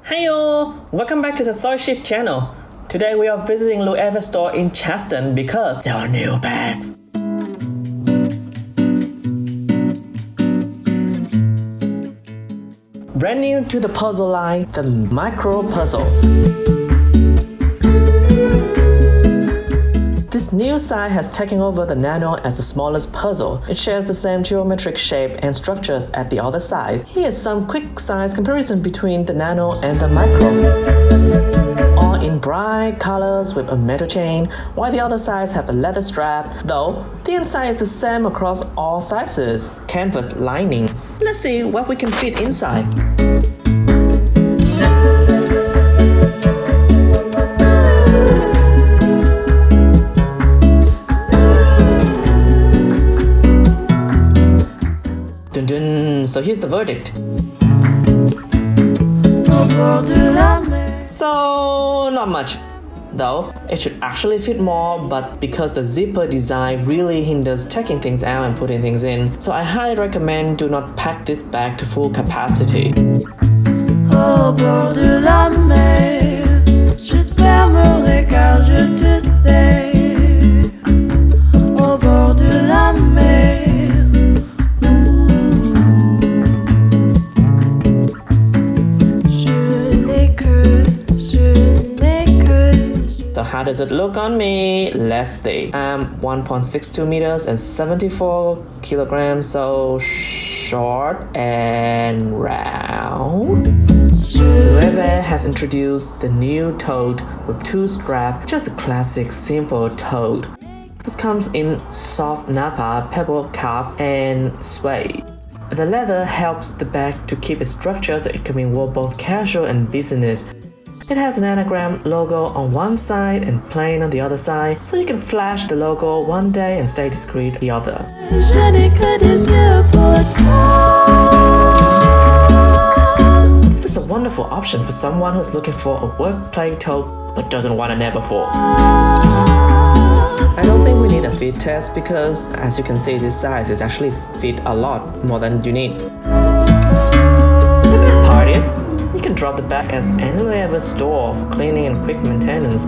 Heyo! Welcome back to the Soyship channel. Today we are visiting Loewe store in Chaston because there are new bags. Brand new to the puzzle line, the Micro Puzzle. This new size has taken over the Nano as the smallest puzzle. It shares the same geometric shape and structures as the other size. Here's some quick size comparison between the Nano and the Micro. All in bright colors with a metal chain, while the other sides have a leather strap, though the inside is the same across all sizes. Canvas lining. Let's see what we can fit inside. Dun dun. So here's the verdict. So not much. Though it should actually fit more, but because the zipper design really hinders taking things out and putting things in, so I highly recommend do not pack this bag to full capacity. Au bord de la mer, j'espère me régaler, je te sais. Au bord de la mer. So how does it look on me? Let's see. I'm 1.62 meters and 74 kilograms, so short and round. Loewe has introduced the new tote with two straps, just a classic simple tote. This comes in soft nappa, pebble calf, and suede. The leather helps the bag to keep its structure so it can be worn both casual and business. It has an anagram logo on one side and plain on the other side, so you can flash the logo one day and stay discreet the other. This is a wonderful option for someone who's looking for a work-play tote but doesn't want to never fall. I don't think we need a fit test because, as you can see, this size is actually fit a lot more than you need. The best part is, you can drop the bag at any Loewe store for cleaning and quick maintenance.